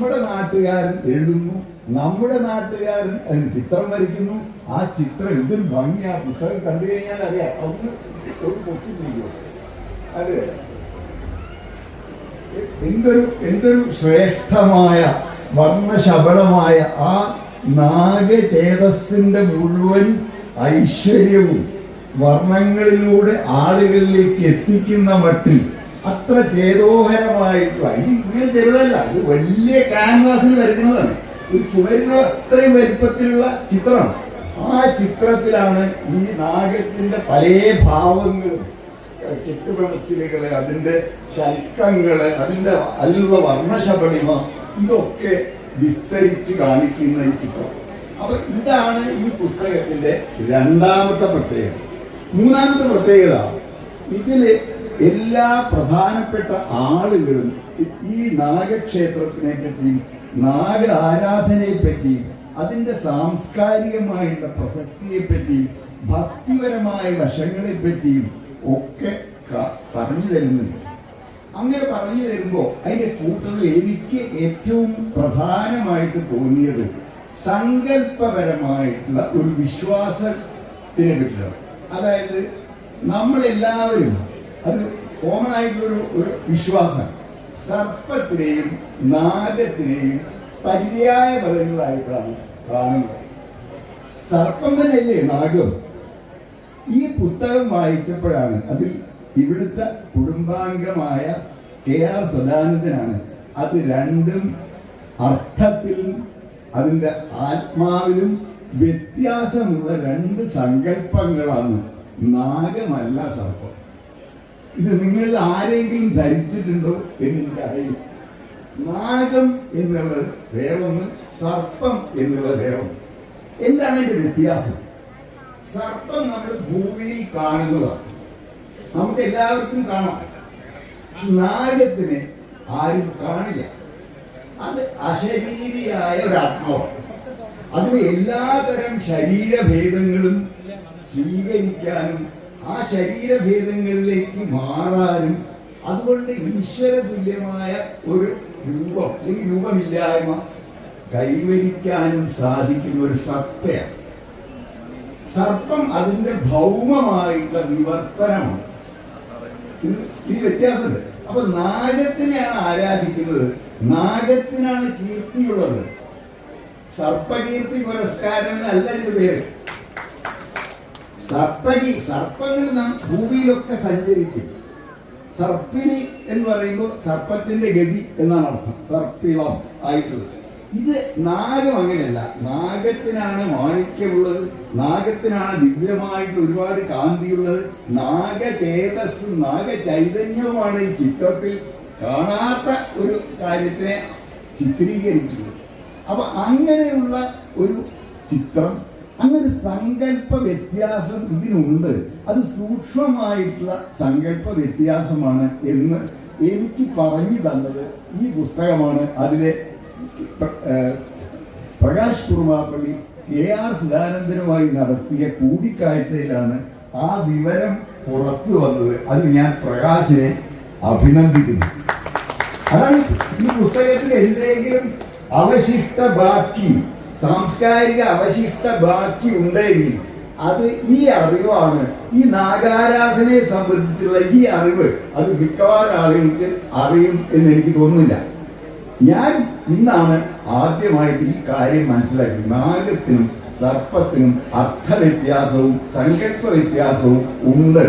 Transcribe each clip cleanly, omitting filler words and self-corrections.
നമ്മുടെ നാട്ടുകാരൻ എഴുതുന്നു, നമ്മുടെ നാട്ടുകാരൻ അതിന് ചിത്രം വരയ്ക്കുന്നു. ആ ചിത്രം എന്തൊരു ഭംഗി! ആ പുസ്തകം കണ്ടു കഴിഞ്ഞാൽ അറിയാം. അന്ന് ഒരു പൊട്ടിരിക്കും. അതെ, എന്തൊരു ശ്രേഷ്ഠമായ വർണ്ണശബളമായ ആ നാഗചേതസ്സിന്റെ മുഴുവൻ ഐശ്വര്യവും വർണ്ണങ്ങളിലൂടെ ആളുകളിലേക്ക് എത്തിക്കുന്ന മട്ടിൽ അത്ര ചേതോഹരമായിട്ടുള്ള, ഇത് ഇങ്ങനെ ചെറുതല്ല, ഇത് വലിയ ക്യാൻവാസിൽ വരയ്ക്കുന്നതാണ്. ഒരു ചുവരിന് അത്രയും വലിപ്പത്തിലുള്ള ചിത്രമാണ്. ആ ചിത്രത്തിലാണ് ഈ നാഗത്തിന്റെ പല ഭാവങ്ങളും, കെട്ടുപിണച്ചിലുകള്, അതിന്റെ ശൽക്കങ്ങള്, അതിലുള്ള വർണ്ണശബളിമ, ഇതൊക്കെ വിസ്തരിച്ച് കാണിക്കുന്ന ഈ ചിത്രം. അപ്പൊ ഇതാണ് ഈ പുസ്തകത്തിന്റെ രണ്ടാമത്തെ പ്രത്യേകത. മൂന്നാമത്തെ പ്രത്യേകത, ഇതില് എല്ലാ പ്രധാനപ്പെട്ട ആളുകളും ഈ നാഗക്ഷേത്രത്തിനെ പറ്റിയും നാഗ ആരാധനയെ പറ്റിയും അതിന്റെ സാംസ്കാരികമായിട്ടുള്ള പ്രസക്തിയെ പറ്റിയും ഭക്തിപരമായ വശങ്ങളെ പറ്റിയും ഒക്കെ പറഞ്ഞു തരുന്നുണ്ട്. അങ്ങനെ പറഞ്ഞു തരുമ്പോൾ അതിന്റെ കൂട്ടത്തിൽ എനിക്ക് ഏറ്റവും പ്രധാനമായിട്ട് തോന്നിയത് സങ്കല്പപരമായിട്ടുള്ള ഒരു വിശ്വാസത്തിനെ പറ്റിയാണ്. അതായത് നമ്മളെല്ലാവരും, അത് കോമൺ ആയിട്ടുള്ളൊരു വിശ്വാസം, സർപ്പത്തിനെയും നാഗത്തിനെയും പര്യായ പദങ്ങളായിട്ടാണ് കാണുന്നത്. സർപ്പം തന്നെയല്ലേ നാഗം? ഈ പുസ്തകം വായിച്ചപ്പോഴാണ് അതിൽ ഇവിടുത്തെ കുടുംബാംഗമായ KR സദാനന്ദനാണ് അത് രണ്ടും അർത്ഥത്തിലും അതിൻ്റെ ആത്മാവിലും വ്യത്യാസമുള്ള രണ്ട് സങ്കല്പങ്ങളാണ്. നാഗമല്ല സർപ്പം. ഇത് നിങ്ങൾ ആരെങ്കിലും ധരിച്ചിട്ടുണ്ടോ എന്നെനിക്കറിയില്ല. നാഗം എന്നുള്ളത് വേറൊന്ന്, സർപ്പം എന്നുള്ളത് വേറൊന്ന്. എന്താണ് അതിന്റെ വ്യത്യാസം? സർപ്പം നമ്മൾ ഭൂമിയിൽ കാണുന്നതാണ്, നമുക്ക് എല്ലാവർക്കും കാണാം. നാഗത്തിനെ ആരും കാണില്ല. അത് അശരീരിയായ ഒരാത്മാവാണ്. അതിന് എല്ലാതരം ശരീരഭേദങ്ങളും സ്വീകരിക്കാനും ആ ശരീരഭേദങ്ങളിലേക്ക് മാറാനും അതുകൊണ്ട് ഈശ്വര തുല്യമായ ഒരു രൂപം അല്ലെങ്കിൽ രൂപമില്ലായ്മ കൈവരിക്കാനും സാധിക്കുന്ന ഒരു സത്തയാണ് സർപ്പം. അതിന്റെ ഭൗമമായിട്ടുള്ള വിവർത്തനമാണ്. ഈ വ്യത്യാസമുണ്ട്. അപ്പൊ നാഗത്തിനെയാണ് ആരാധിക്കുന്നത്, നാഗത്തിനാണ് കീർത്തിയുള്ളത്. സർപ്പകീർത്തി പുരസ്കാരം അല്ല ഇതിന്റെ പേര്. സർപ്പങ്ങൾ നാം ഭൂമിയിലൊക്കെ സഞ്ചരിക്കും. സർപ്പിണി എന്ന് പറയുമ്പോൾ സർപ്പത്തിന്റെ ഗതി എന്നാണ് അർത്ഥം, സർപ്പിളം ആയിട്ടുള്ളത്. ഇത് നാഗം അങ്ങനെയല്ല. നാഗത്തിനാണ് മാണിക്യമുള്ളത്, നാഗത്തിനാണ് ദിവ്യമായിട്ട് ഒരുപാട് കാന്തിയുള്ളത്. നാഗചേതസ്, നാഗചൈതന്യവുമാണ് ഈ ചിത്രത്തിൽ കാണാത്ത ഒരു കാര്യത്തിനെ ചിത്രീകരിച്ചിട്ടുള്ളത്. അപ്പൊ അങ്ങനെയുള്ള ഒരു ചിത്രം, അങ്ങനെ സങ്കല്പ വ്യത്യാസം ഇതിനുണ്ട്. അത് സൂക്ഷ്മമായിട്ടുള്ള സങ്കല്പ വ്യത്യാസമാണ് എന്ന് എനിക്ക് പറഞ്ഞു തന്നത് ഈ പുസ്തകമാണ്. അതിലെ പ്രകാശ് കുറുമാപ്പള്ളി KR സദാനന്ദനുമായി നടത്തിയ കൂടിക്കാഴ്ചയിലാണ് ആ വിവരം പുറത്തു വന്നത്. അത് ഞാൻ പ്രകാശിനെ അഭിനന്ദിക്കുന്നു. അതാണ് ഈ പുസ്തകത്തിൽ എന്തെങ്കിലും അവശിഷ്ട ബാക്കി, സാംസ്കാരിക അവശിഷ്ട ബാക്കി ഉണ്ടെങ്കിൽ അത് ഈ അറിവാണ്. ഈ നാഗാരാധനയെ സംബന്ധിച്ചുള്ള ഈ അറിവ് അത് മിക്കവാറും ആളുകൾക്ക് അറിയും എന്ന് എനിക്ക് തോന്നുന്നില്ല. ഞാൻ ഇന്നാണ് ആദ്യമായിട്ട് ഈ കാര്യം മനസ്സിലാക്കി. നാഗത്തിനും സർപ്പത്തിനും അർത്ഥവ്യത്യാസവും സങ്കല്പ വ്യത്യാസവും ഉണ്ട്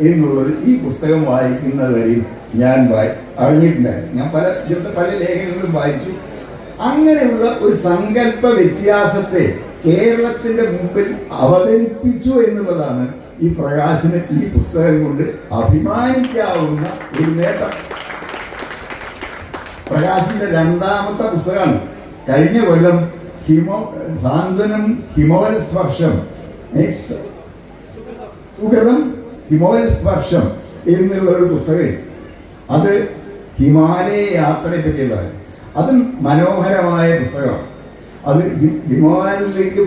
എന്നുള്ളത് ഈ പുസ്തകം വായിക്കുന്നത് വരെയും ഞാൻ അറിഞ്ഞിട്ടുണ്ടായിരുന്നു. ഞാൻ പല ലേഖനങ്ങളും വായിച്ചു. അങ്ങനെയുള്ള ഒരു സങ്കല്പ വ്യത്യാസത്തെ കേരളത്തിന്റെ മുമ്പിൽ അവതരിപ്പിച്ചു എന്നുള്ളതാണ് ഈ പ്രകാശിന് ഈ പുസ്തകം കൊണ്ട് അഭിമാനിക്കാവുന്ന ഒരു നേട്ടം. പ്രകാശിന്റെ രണ്ടാമത്തെ പുസ്തകമാണ്. കഴിഞ്ഞ കൊല്ലം സാന്ത്വനം ഹിമവൽ സ്പർശം, സുഗതം ഹിമവൽ സ്പർശം എന്നുള്ള ഒരു പുസ്തകം. അത് ഹിമാലയ യാത്രയെ പറ്റിയുള്ളത്. അതും മനോഹരമായ പുസ്തകമാണ്. അത് ഹിമാലയത്തിലേക്ക്